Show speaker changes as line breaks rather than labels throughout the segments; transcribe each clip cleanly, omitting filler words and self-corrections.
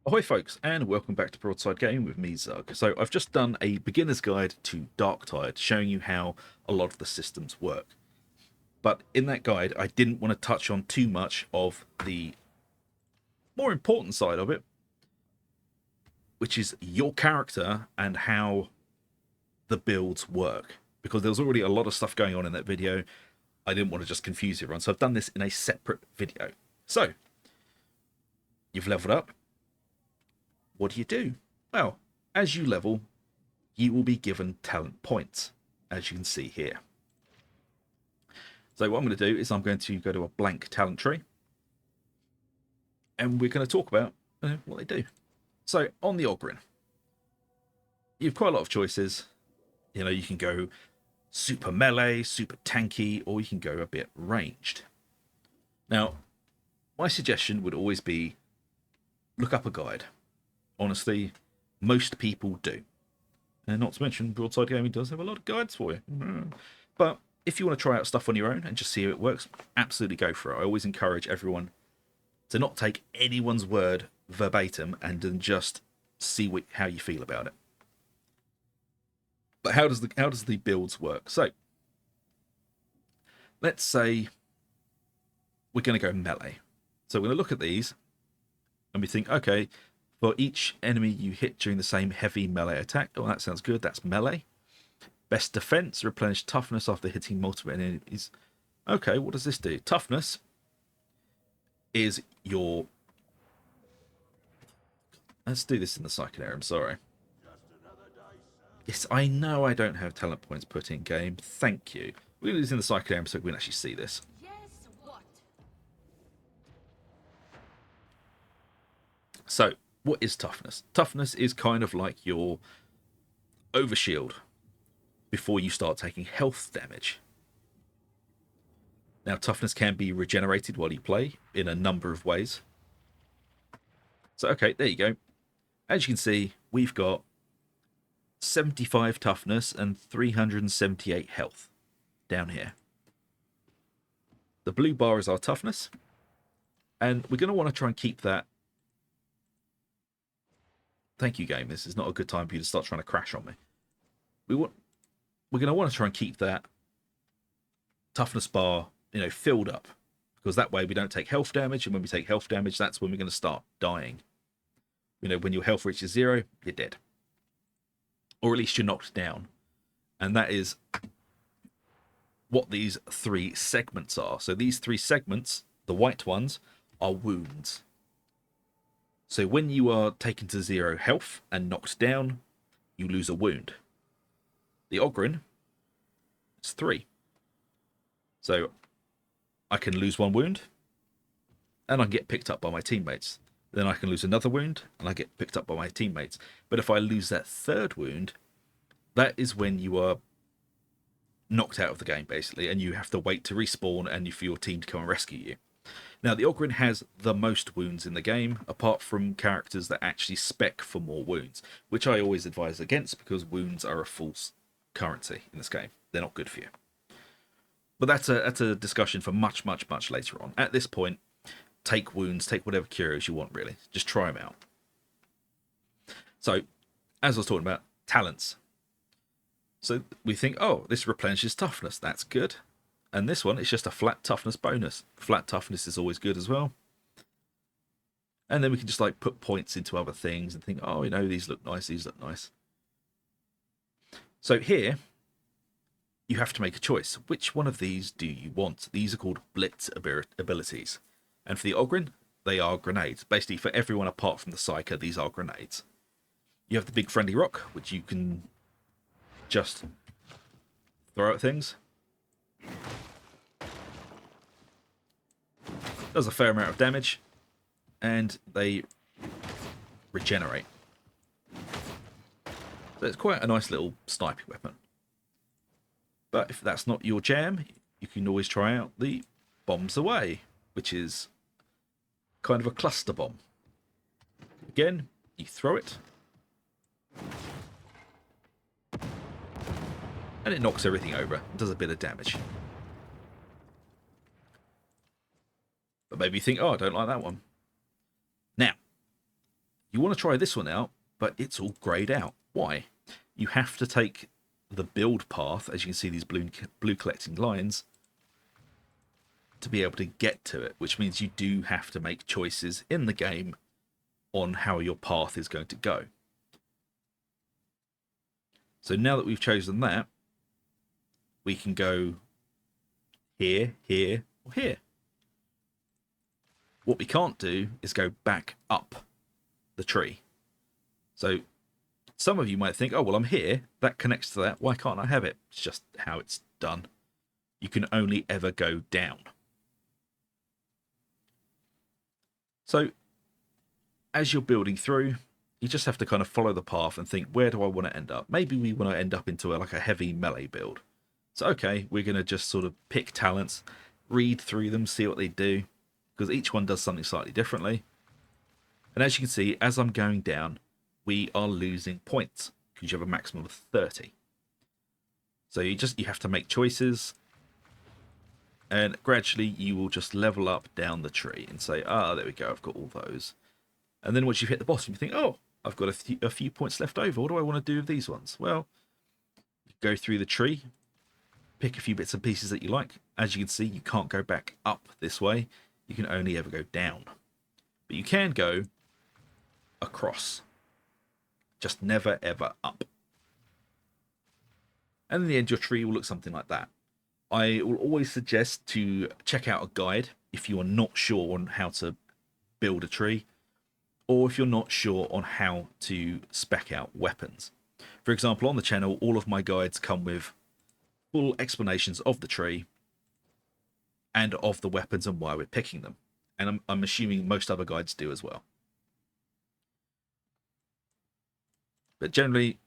Ahoy folks, and welcome back to Broadside Gaming with me, Zug. So I've just done a beginner's guide to Darktide, showing you how a lot of the systems work. But in that guide, I didn't want to touch on too much of the more important side of it, which is your character and how the builds work. Because there was already a lot of stuff going on in that video. I didn't want to just confuse everyone, so I've done this in a separate video. So, you've leveled up. What do? Well, as you level, you will be given talent points, as you can see here. So what I'm going to do is I'm going to go to a blank talent tree, and we're going to talk about what they do. So on the Ogryn, you've quite a lot of choices. You know, you can go super melee, super tanky, or you can go a bit ranged. Now, my suggestion would always be look up a guide. Honestly, most people do. And not to mention, Broadside Gaming does have a lot of guides for you. But if you want to try out stuff on your own and just see how it works, absolutely go for it. I always encourage everyone to not take anyone's word verbatim and then just see how you feel about it. But how does the builds work? So, let's say we're going to go melee. So we're going to look at these and we think, okay, for each enemy you hit during the same heavy melee attack. Oh, that sounds good. That's melee. Best defense, replenish toughness after hitting multiple enemies. Okay, what does this do? Toughness is your... Let's do this in the Psychonarium, sorry. Yes, I know I don't have talent points put in game. Thank you. We're going to do this in the Psychonarium so we can actually see this. So, what is toughness? Toughness is kind of like your overshield before you start taking health damage. Now, toughness can be regenerated while you play in a number of ways. So, okay, there you go. As you can see, we've got 75 toughness and 378 health down here. The blue bar is our toughness, and we're going to want to try and keep that. Thank you, game. This is not a good time for you to start trying to crash on me. We're going to want to try and keep that toughness bar, filled up, because that way we don't take health damage, and when we take health damage, that's when we're going to start dying. When your health reaches 0, you're dead, or at least you're knocked down, and that is what these 3 segments are. So these 3 segments, the white ones, are wounds. So when you are taken to 0 health and knocked down, you lose a wound. The Ogryn is 3. So I can lose 1 wound, and I can get picked up by my teammates. Then I can lose another wound, and I get picked up by my teammates. But if I lose that 3rd wound, that is when you are knocked out of the game, basically, and you have to wait to respawn and for your team to come and rescue you. Now, the Ogryn has the most wounds in the game, apart from characters that actually spec for more wounds, which I always advise against because wounds are a false currency in this game. They're not good for you. But that's a discussion for much, much, much later on. At this point, take wounds, take whatever cures you want, really. Just try them out. So, as I was talking about, talents. So we think, oh, this replenishes toughness. That's good. And this one is just a flat toughness bonus. Flat toughness is always good as well. And then we can just put points into other things and think, oh, these look nice, these look nice. So here, you have to make a choice. Which one of these do you want? These are called blitz abilities. And for the Ogryn, they are grenades. Basically, for everyone apart from the Psyker, these are grenades. You have the big friendly rock, which you can just throw at things. Does a fair amount of damage, and they regenerate. So it's quite a nice little sniping weapon. But if that's not your jam, you can always try out the bombs away, which is kind of a cluster bomb. Again, you throw it, and it knocks everything over and does a bit of damage. But maybe you think, oh, I don't like that one. Now, You want to try this one out, but it's all greyed out. Why? You have to take the build path, as you can see these blue collecting lines, to be able to get to it, which means you do have to make choices in the game on how your path is going to go. So now that we've chosen that, we can go here, here, or here. What we can't do is go back up the tree. So some of you might think, oh, well, I'm here. That connects to that. Why can't I have it? It's just how it's done. You can only ever go down. So as you're building through, you just have to kind of follow the path and think, where do I want to end up? Maybe we want to end up into like a heavy melee build. So, okay, we're going to just sort of pick talents, read through them, see what they do, because each one does something slightly differently. And as you can see, as I'm going down, we are losing points because you have a maximum of 30. So you have to make choices, and gradually you will just level up down the tree and say, ah, there we go, I've got all those. And then once you've hit the bottom, you think, oh, I've got a few points left over. What do I want to do with these ones? Well, you go through the tree, pick a few bits and pieces that you like. As you can see, you can't go back up this way. You can only ever go down. But you can go across. Just never, ever up. And in the end, your tree will look something like that. I will always suggest to check out a guide if you are not sure on how to build a tree, or if you're not sure on how to spec out weapons. For example, on the channel, all of my guides come with full explanations of the tree and of the weapons and why we're picking them. And I'm assuming most other guides do as well. But generally,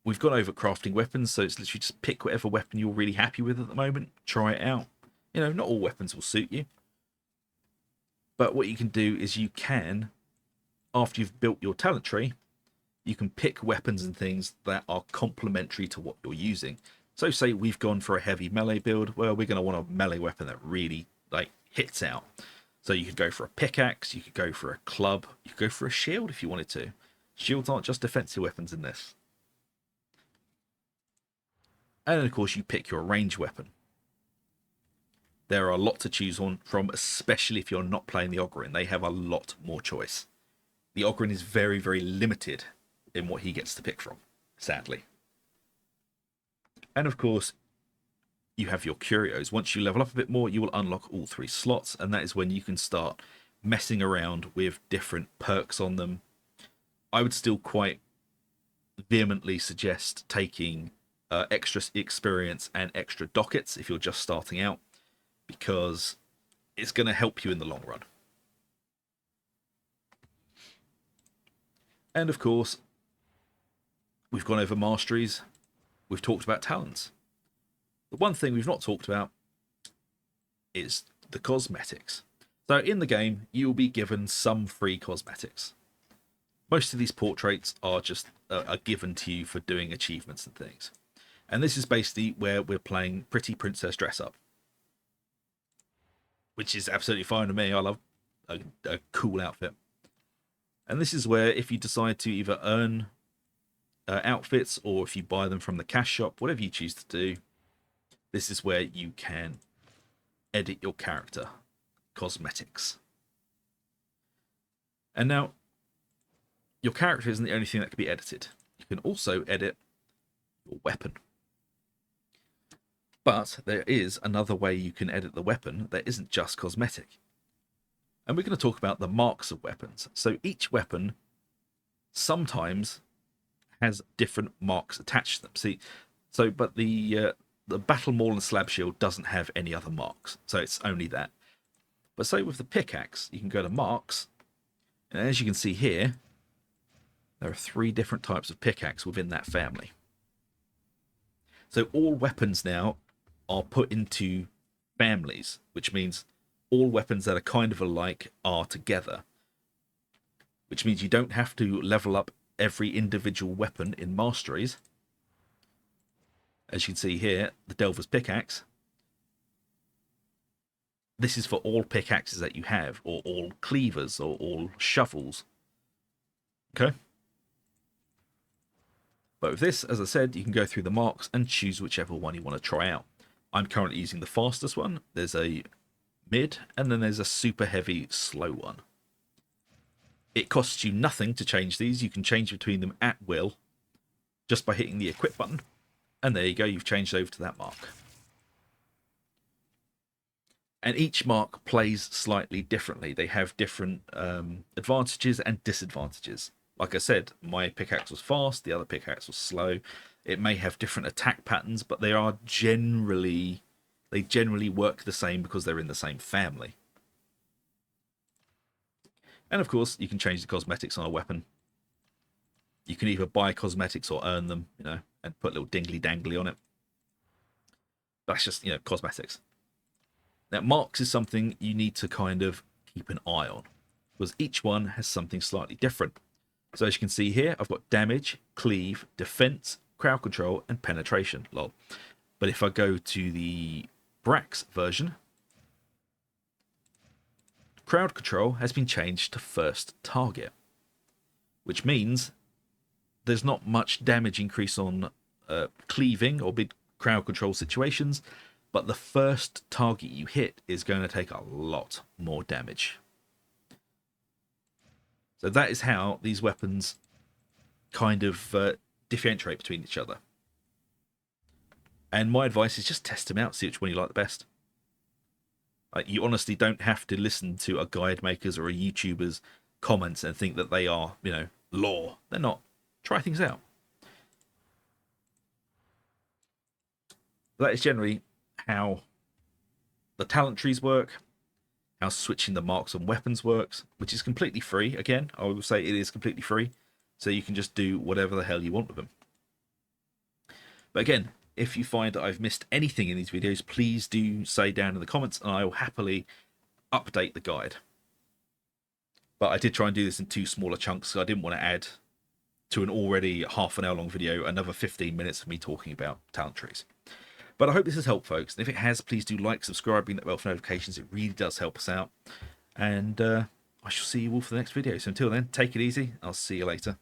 we've gone over crafting weapons, so it's literally just pick whatever weapon you're really happy with at the moment, try it out. You know, not all weapons will suit you. But what you can do is you can, after you've built your talent tree, you can pick weapons and things that are complementary to what you're using. So say we've gone for a heavy melee build, well, we're going to want a melee weapon that really like hits out. So you could go for a pickaxe, you could go for a club, you could go for a shield if you wanted to. Shields aren't just defensive weapons in this. And then, of course, you pick your range weapon. There are a lot to choose on from, especially if you're not playing the Ogryn. They have a lot more choice. The Ogryn is very, very limited in what he gets to pick from, sadly. And of course, you have your curios. Once you level up a bit more, you will unlock all 3 slots, and that is when you can start messing around with different perks on them. I would still quite vehemently suggest taking extra experience and extra dockets if you're just starting out, because it's going to help you in the long run. And of course, we've gone over masteries, we've talked about talents. The one thing we've not talked about is the cosmetics. So in the game, you will be given some free cosmetics. Most of these portraits are just are given to you for doing achievements and things. And this is basically where we're playing Pretty Princess Dress Up, which is absolutely fine with me. I love a cool outfit. And this is where if you decide to either earn outfits or if you buy them from the cash shop, whatever you choose to do, this is where you can edit your character cosmetics. And now, your character isn't the only thing that can be edited. You can also edit your weapon. But there is another way you can edit the weapon that isn't just cosmetic. And we're going to talk about the marks of weapons. So each weapon sometimes has different marks attached to them. See, so but the Battle Maul and Slab Shield doesn't have any other marks, so it's only that. But say with the pickaxe, you can go to marks, and as you can see here, there are 3 different types of pickaxe within that family. So all weapons now are put into families, which means all weapons that are kind of alike are together. Which means you don't have to level up every individual weapon in masteries. As you can see here, the Delver's Pickaxe. This is for all pickaxes that you have, or all cleavers, or all shovels. Okay. But with this, as I said, you can go through the marks and choose whichever one you want to try out. I'm currently using the fastest one. There's a mid, and then there's a super heavy slow one. It costs you nothing to change these. You can change between them at will just by hitting the equip button. And there you go, you've changed over to that mark. And each mark plays slightly differently. They have different advantages and disadvantages. Like I said, my pickaxe was fast, the other pickaxe was slow. It may have different attack patterns, but they generally work the same because they're in the same family. And of course, you can change the cosmetics on a weapon. You can either buy cosmetics or earn them, and put a little dingly dangly on it. That's just, cosmetics. Now, marks is something you need to kind of keep an eye on, because each one has something slightly different. So as you can see here, I've got damage, cleave, defense, crowd control, and penetration. Lol. But if I go to the Brax version, crowd control has been changed to first target, which means there's not much damage increase on cleaving or big crowd control situations, but the first target you hit is going to take a lot more damage. So that is how these weapons kind of differentiate between each other. And my advice is just test them out, see which one you like the best. You honestly don't have to listen to a guide maker's or a YouTuber's comments and think that they are, law. They're not. Try things out. That is generally how the talent trees work, how switching the marks on weapons works, which is completely free. Again, I will say it is completely free, so you can just do whatever the hell you want with them. But again, if you find that I've missed anything in these videos, please do say down in the comments, and I will happily update the guide. But I did try and do this in 2 smaller chunks, so I didn't want to add to an already half an hour long video another 15 minutes of me talking about talent trees. But I hope this has helped, folks. And if it has, please do like, subscribe, ring that bell for notifications. It really does help us out. And I shall see you all for the next video. So until then, take it easy. I'll see you later.